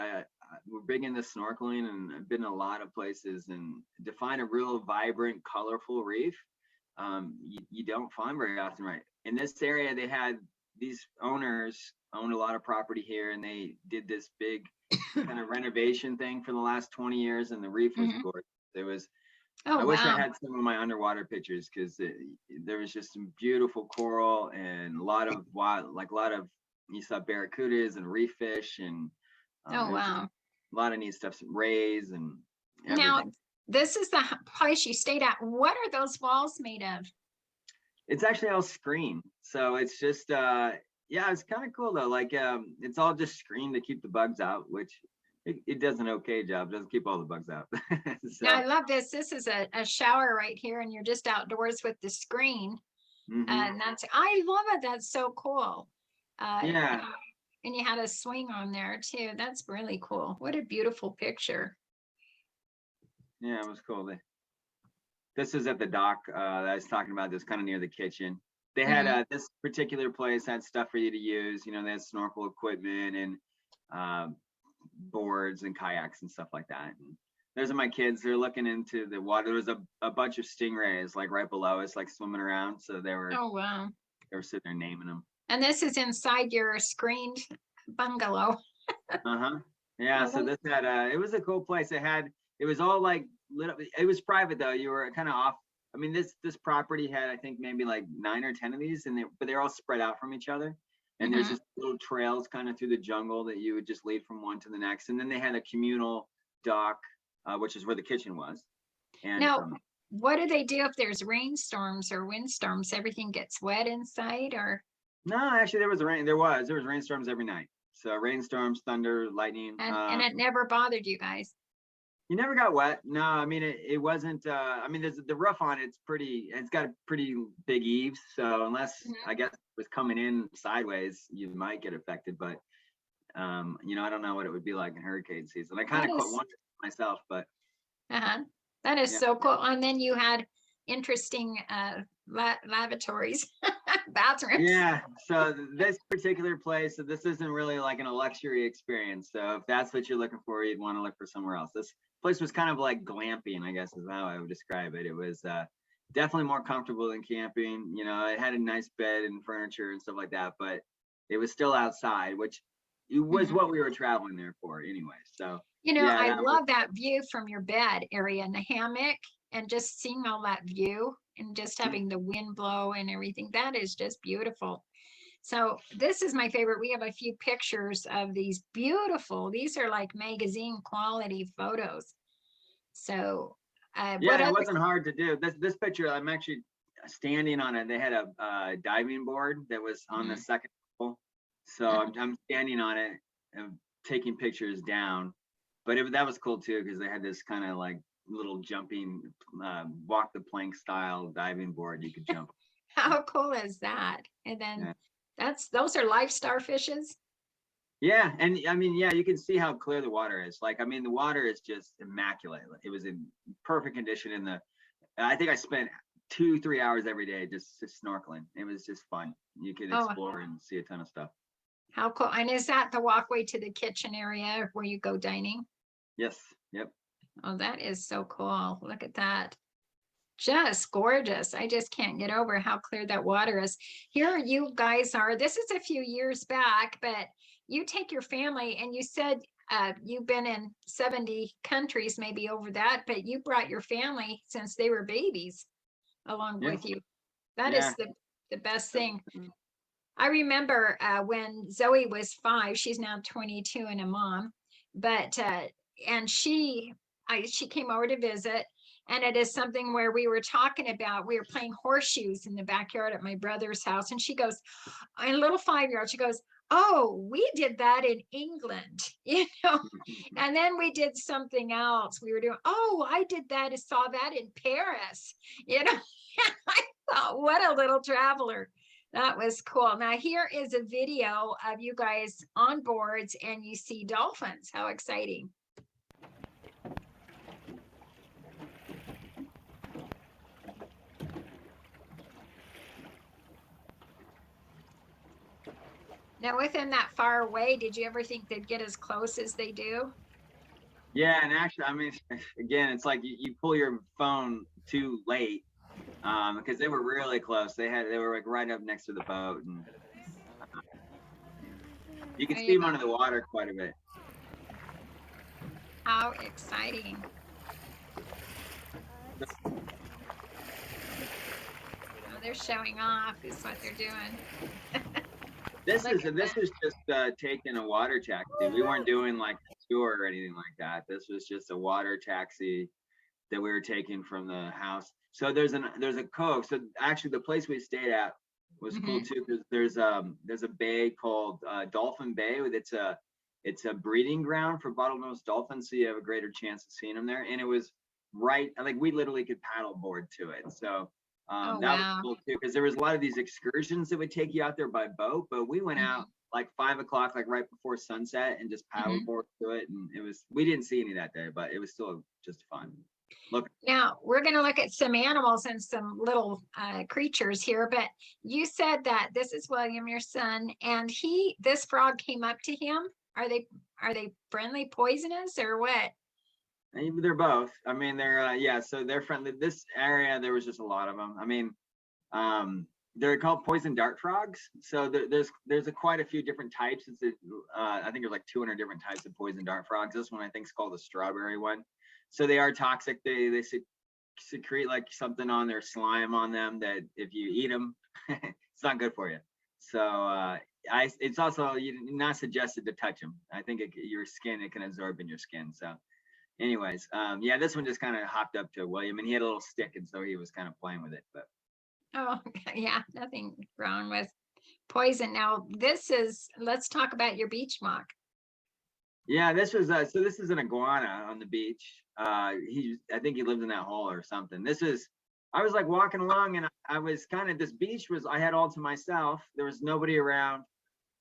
We're big into snorkeling, and I've been in a lot of places, and to find a real vibrant, colorful reef, you don't find very often, right? In this area, they had these owners owned a lot of property here, and they did this big kind of renovation thing for the last 20 years, and the reef was gorgeous. It was, I wish I had some of my underwater pictures, because there was just some beautiful coral and a lot of wild, like a lot of, you saw barracudas and reef fish, and a lot of neat stuff, some rays and everything. Now, this is the place you stayed at. What are those walls made of? It's actually all screen. So it's just, yeah, it's kind of cool though. Like, it's all just screen to keep the bugs out, which it does an okay job. It doesn't keep all the bugs out. So. Now, I love this. This is a shower right here, and you're just outdoors with the screen. And I love it. That's so cool. Yeah. And you had a swing on there too. That's really cool. What a beautiful picture. Yeah, it was cool. This is at the dock that I was talking about. This kind of near the kitchen. They had this particular place had stuff for you to use. You know, they had snorkel equipment and boards and kayaks and stuff like that. And those are my kids. They're looking into the water. There was a bunch of stingrays like right below us, like swimming around. So they were. Oh wow. They were sitting there naming them. And this is inside your screened bungalow. Yeah. So this had it was a cool place. It was all like it was private though. You were kind of off. I mean, this property had, I think, maybe like 9 or 10 of these, but they're all spread out from each other. And there's just little trails kind of through the jungle that you would just lead from one to the next. And then they had a communal dock, which is where the kitchen was. And now, what do they do if there's rainstorms or windstorms? Everything gets wet inside, or? No, actually, there was rainstorms every night. So rainstorms, thunder, lightning. And it never bothered you guys? You never got wet. No, I mean, it wasn't, I mean, there's the roof on it's got a pretty big eaves. So unless, I guess, it was coming in sideways, you might get affected. But, you know, I don't know what it would be like in hurricane season. I kind of wondered myself, but. That is so cool. And then you had interesting lavatories, bathrooms. Yeah, so this particular place, so this isn't really like a luxury experience. So if that's what you're looking for, you'd want to look for somewhere else. This place was kind of like glamping, I guess is how I would describe it. It was definitely more comfortable than camping. You know, it had a nice bed and furniture and stuff like that, but it was still outside, which it was what we were traveling there for anyway. So, you know, yeah, I love that view from your bed area and the hammock, and just seeing all that view and just having the wind blow and everything. That is just beautiful. So this is my favorite. We have a few pictures of these beautiful, these are like magazine quality photos. So what Yeah, it other, wasn't hard to do. This picture, I'm actually standing on it. They had a diving board that was on the Mhm. second level. So I'm standing on it and taking pictures down. But that was cool too, because they had this kind of like little jumping, walk the plank style diving board you could jump. how cool is that? And then Yeah. those are live starfishes. Yeah, and I mean, yeah, you can see how clear the water is. Like, I mean, the water is just immaculate. It was in perfect condition I think I spent 2-3 hours every day just snorkeling. It was just fun. You could Oh, explore and see a ton of stuff. how cool. And is that the walkway to the kitchen area where you go dining? Yes. Yep. Oh, that is so cool. Look at that. Just gorgeous. I just can't get over how clear that water is. Here you guys are. This is a few years back, but you take your family and you said you've been in 70 countries, maybe over that, but you brought your family since they were babies along Yeah. with you. That Yeah. is the best thing. I remember when Zoe was 5, she's now 22 and a mom, but and she came over to visit, and it is something where we were talking about, we were playing horseshoes in the backyard at my brother's house, and she goes, a little 5-year-old, she goes, oh, we did that in England, you know. And then we did something else. We were doing, oh, I did that, I saw that in Paris, you know. I thought, what a little traveler. That was cool. Now here is a video of you guys on boards and you see dolphins. How exciting. Now with them that far away, did you ever think they'd get as close as they do? Yeah, and actually, I mean, again, it's like you pull your phone too late, because they were really close. They were like right up next to the boat, and you can There see you them go. under the water quite a bit. How exciting. Oh, they're showing off is what they're doing. This Look is at this that. is just taking a water taxi. We weren't doing like a tour or anything like that. This was just a water taxi that we were taking from the house. So there's a cove. So actually, the place we stayed at was cool Mhm. too, because there's a bay called Dolphin Bay. It's a breeding ground for bottlenose dolphins, so you have a greater chance of seeing them there. And it was right, like we literally could paddleboard to it. So Oh, that was wow. cool too, because there was a lot of these excursions that would take you out there by boat, but we went out Mhm. like 5 o'clock, like right before sunset, and just Mhm. paddleboard to it. And we didn't see any that day, but it was still just fun. Look, Now we're going to look at some animals and some little creatures here, but you said that this is William, your son, and this frog came up to him. Are they friendly, poisonous, or what? they're both. I mean, yeah, so they're friendly. This area, there was just a lot of them. I mean, they're called poison dart frogs. So there's quite a few different types. I think there's like 200 different types of poison dart frogs. This one I think is called the strawberry one. So they are toxic. They secrete like something on their slime on them that if you eat them, it's not good for you. So it's also not suggested to touch them. I think your skin, it can absorb in your skin. So anyways, yeah, this one just kind of hopped up to William, and he had a little stick, and so he was kind of playing with it. But Oh, yeah, nothing wrong with poison. Now, let's talk about your beach mock. yeah, this is an iguana on the beach. I think he lived in that hole or something. I was like walking along, and I was this beach I had all to myself. There was nobody around,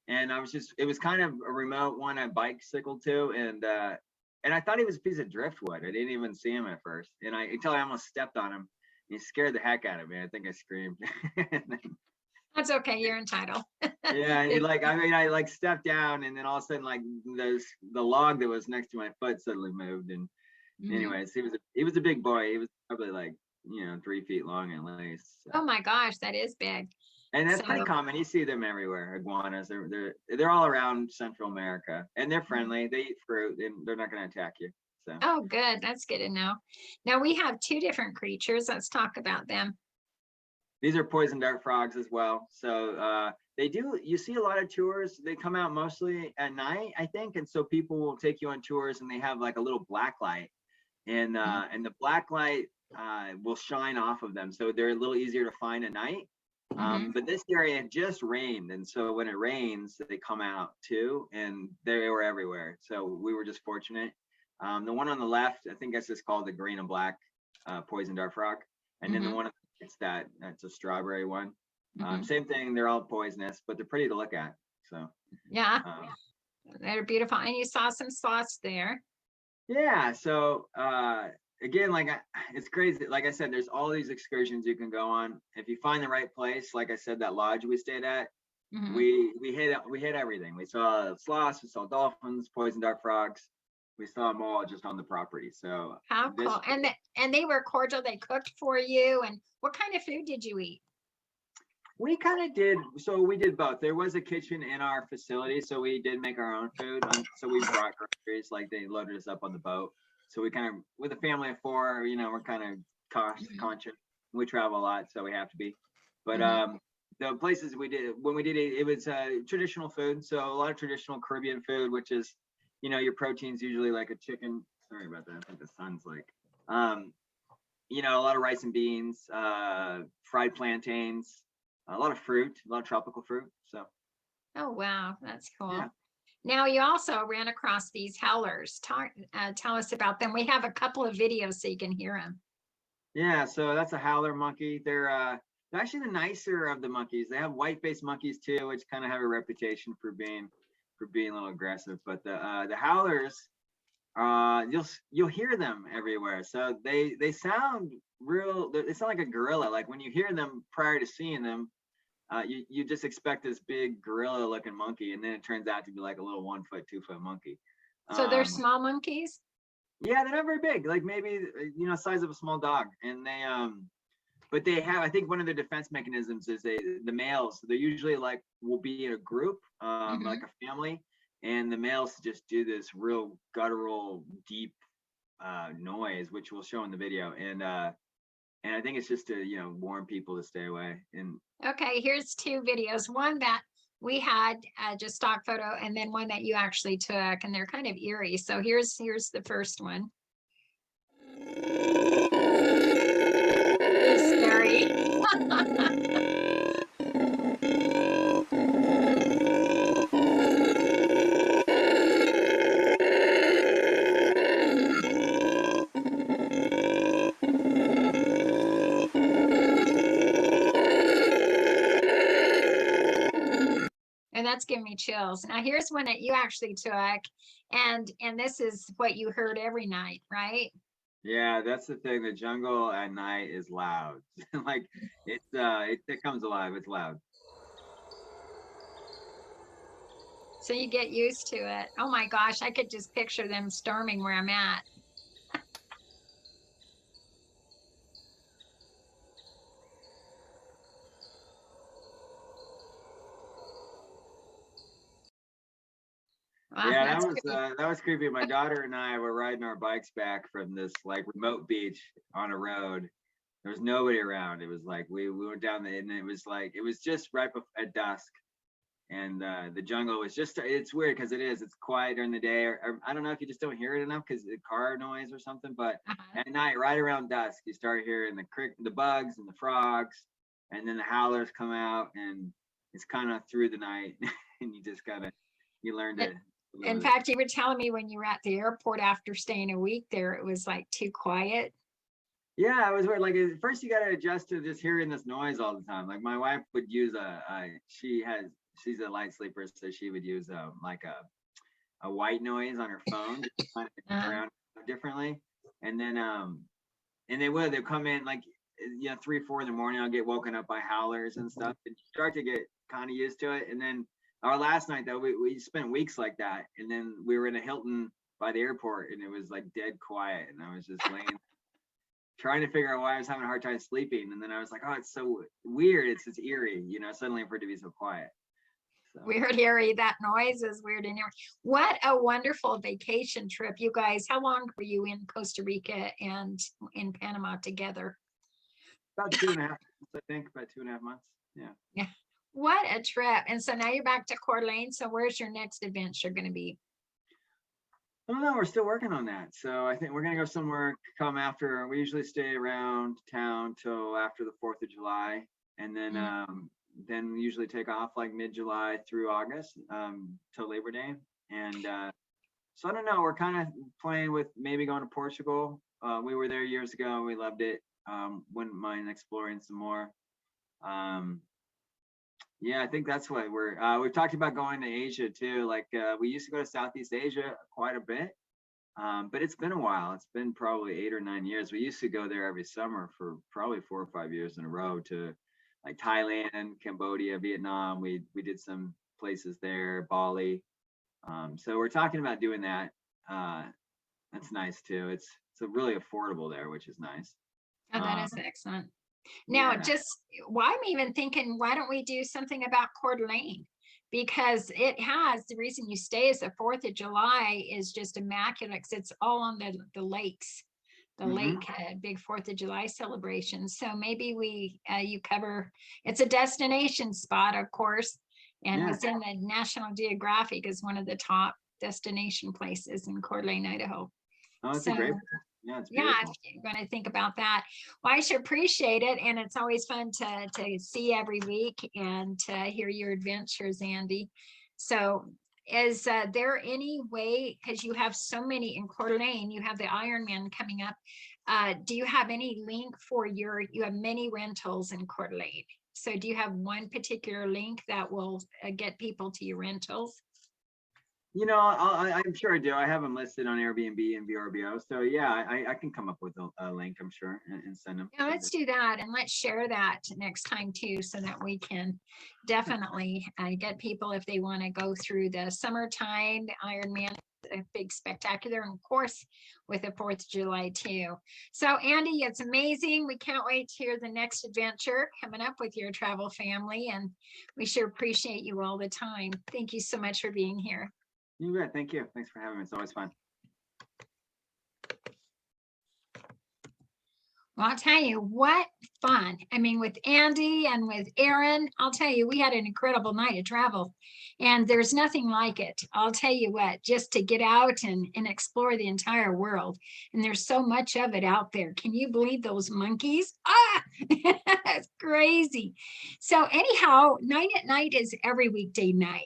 and it was kind of a remote one I bicycled to, and I thought he was a piece of driftwood. I didn't even see him at first, until I almost stepped on him. He scared the heck out of me. I think I screamed. That's okay, you're entitled. Yeah, and I like stepped down, and then all of a sudden, like the log that was next to my foot suddenly moved. And Mhm. anyways, he was a big boy. He was probably like 3 feet long at least. So. Oh my gosh, that is big. And that's pretty So, common. You see them everywhere. Iguanas. They're all around Central America, and they're friendly. They eat fruit, and they're not going to attack you. So. oh, good. That's good to know. Now we have two different creatures. Let's talk about them. These are poison dart frogs as well. So you see a lot of tours. They come out mostly at night, I think. And so people will take you on tours and they have like a little black light, and the black light will shine off of them. So they're a little easier to find at night. But this area had just rained. And so when it rains, they come out too, and they were everywhere. So we were just fortunate. The one on the left, I think that's just called the green and black poison dart frog. And then the one, that's a strawberry one. Same thing, they're all poisonous, but they're pretty to look at. So Yeah, they're beautiful. And you saw some sloths there. yeah, so again, it's crazy. Like I said, there's all these excursions you can go on. If you find the right place, like I said, that lodge we stayed at, we hit everything. We saw sloths, we saw dolphins, poison dart frogs. We saw them all just on the property. So how cool. And they were cordial. They cooked for you. And what kind of food did you eat? We kind of did. So we did both. There was a kitchen in our facility, so we did make our own food. So we brought groceries, like they loaded us up on the boat. So we kind of, with a family of 4, we're kind of cost conscious. We travel a lot, so we have to be. But the places we did, when we did it was traditional food. So a lot of traditional Caribbean food, which is, your protein's usually like a chicken. Sorry about that. I think the sun's like, a lot of rice and beans, fried plantains, a lot of fruit, a lot of tropical fruit. So. Oh, wow. That's cool. Yeah. Now you also ran across these howlers. Tell us about them. We have a couple of videos so you can hear them. Yeah, so that's a howler monkey. They're actually the nicer of the monkeys. They have white-faced monkeys too, which kind of have a reputation for being a little aggressive. But the howlers, you'll hear them everywhere. So they sound real. They sound like a gorilla. Like when you hear them prior to seeing them, you just expect this big gorilla looking monkey, and then it turns out to be like a little 1 foot, 2 foot monkey. So they're small monkeys? Yeah, they're not very big, like maybe, size of a small dog. And they, but they have, I think one of their defense mechanisms is the males, they're usually will be in a group, like a family, and the males just do this real guttural, deep noise, which we'll show in the video. And I think it's just to, warn people to stay away. And okay, here's 2 videos. One that we had just stock photo, and then one that you actually took, and they're kind of eerie. So here's the first one. It's scary. And that's giving me chills. Now here's one that you actually took, and this is what you heard every night, right? yeah, that's the thing. The jungle at night is loud. Like it comes alive. It's loud. So you get used to it. Oh my gosh, I could just picture them storming where I'm at. Wow, Yeah, that's that was creepy. My daughter and I were riding our bikes back from this remote beach on a road. There was nobody around. It was like we went down and it was just right at dusk, and the jungle was just, it's weird because it's quiet during the day, or I don't know if you just don't hear it enough because the car noise or something, but at night, right around dusk, you start hearing the bugs and the frogs, and then the howlers come out, and it's kind of through the night, and you just you learn to. In fact, you were telling me when you were at the airport after staying a week there, it was like too quiet. Yeah, it was weird. Like at first you got to adjust to just hearing this noise all the time. Like my wife would use she's a light sleeper, so she would use a white noise on her phone to kind of around differently. And then they'd come in 3, 4 in the morning. I'll get woken up by howlers and stuff, and you start to get kind of used to it. And then our last night though, we spent weeks like that, and then we were in a Hilton by the airport, and it was like dead quiet, and I was just laying trying to figure out why I was having a hard time sleeping. And then I was like, oh, it's so weird. It's eerie, suddenly for it to be so quiet. So. Weird, eerie. That noise is weird and eerie. What a wonderful vacation trip, you guys. How long were you in Costa Rica and in Panama together? About 2.5 months, I think, about 2.5 months. Yeah. What a trip. And so now you're back to Coeur d'Alene. So where's your next adventure going to be? I don't know. We're still working on that. So I think we're gonna go somewhere come after. We usually stay around town till after the 4th of July, and then we usually take off like mid-July through August till Labor Day. And so I don't know. We're kind of playing with maybe going to Portugal. We were there years ago and we loved it. Wouldn't mind exploring some more. Yeah, I think that's what we've talked about going to Asia too. Like we used to go to Southeast Asia quite a bit, but it's been a while. It's been probably 8 or 9 years. We used to go there every summer for probably 4 or 5 years in a row to like Thailand, Cambodia, Vietnam. We did some places there, Bali. So we're talking about doing that. That's nice too. It's really affordable there, which is nice. Oh, that is excellent. Now, I'm even thinking, why don't we do something about Coeur d'Alene? Because the reason you stay is the 4th of July is just immaculate, because it's all on the lakes, the lake, big 4th of July celebration. So maybe you cover, it's a destination spot, of course, and was in the National Geographic as one of the top destination places in Coeur d'Alene, Idaho. Oh, that's a great. Yeah, it's yeah, beautiful. if you're going to think about that. Well, I sure appreciate it. And it's always fun to see every week and to hear your adventures, Andy. So is there any way, because you have so many in Coeur d'Alene, you have the Ironman coming up. Do you have any link for you have many rentals in Coeur d'Alene. So do you have one particular link that will get people to your rentals? You know, I'm sure I do. I have them listed on Airbnb and VRBO. So yeah, I can come up with a link, I'm sure, and send them. Yeah, let's do that. And let's share that next time too, so that we can definitely get people, if they want to go through the summertime, the Ironman, a big spectacular, and of course with the 4th of July too. So Andy, it's amazing. We can't wait to hear the next adventure coming up with your travel family. And we sure appreciate you all the time. Thank you so much for being here. You bet. Thank you. Thanks for having me. It's always fun. Well, I'll tell you what fun. I mean, with Andy and with Erin, I'll tell you, we had an incredible night of travel, and there's nothing like it. I'll tell you what, just to get out and explore the entire world. And there's so much of it out there. Can you believe those monkeys? It's crazy. So anyhow, Night at Night is every weekday night.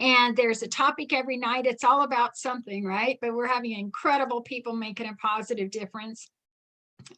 And there's a topic every night. It's all about something, right? But we're having incredible people making a positive difference.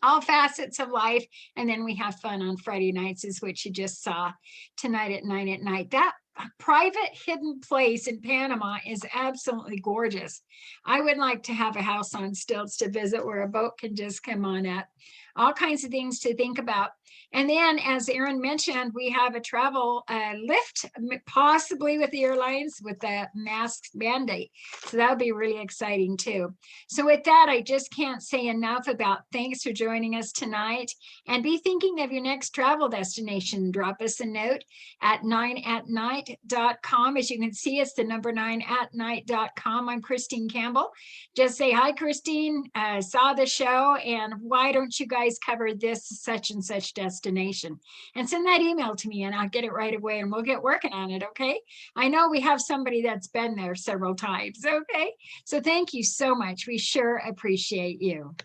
All facets of life. And then we have fun on Friday nights, is what you just saw tonight at Night at Night. That private hidden place in Panama is absolutely gorgeous. I would like to have a house on stilts to visit where a boat can just come on at. All kinds of things to think about. And then, as Erin mentioned, we have a travel lift, possibly with the airlines, with the mask mandate. So that would be really exciting too. So with that, I just can't say enough about thanks for joining us tonight. And be thinking of your next travel destination. Drop us a note at 9atnight.com. As you can see, it's the number 9atnight.com. I'm Christine Campbell. Just say, hi, Christine. Saw the show, and why don't you guys cover this such and such destination, and send that email to me and I'll get it right away and we'll get working on it. Okay. I know we have somebody that's been there several times. Okay. So thank you so much. We sure appreciate you.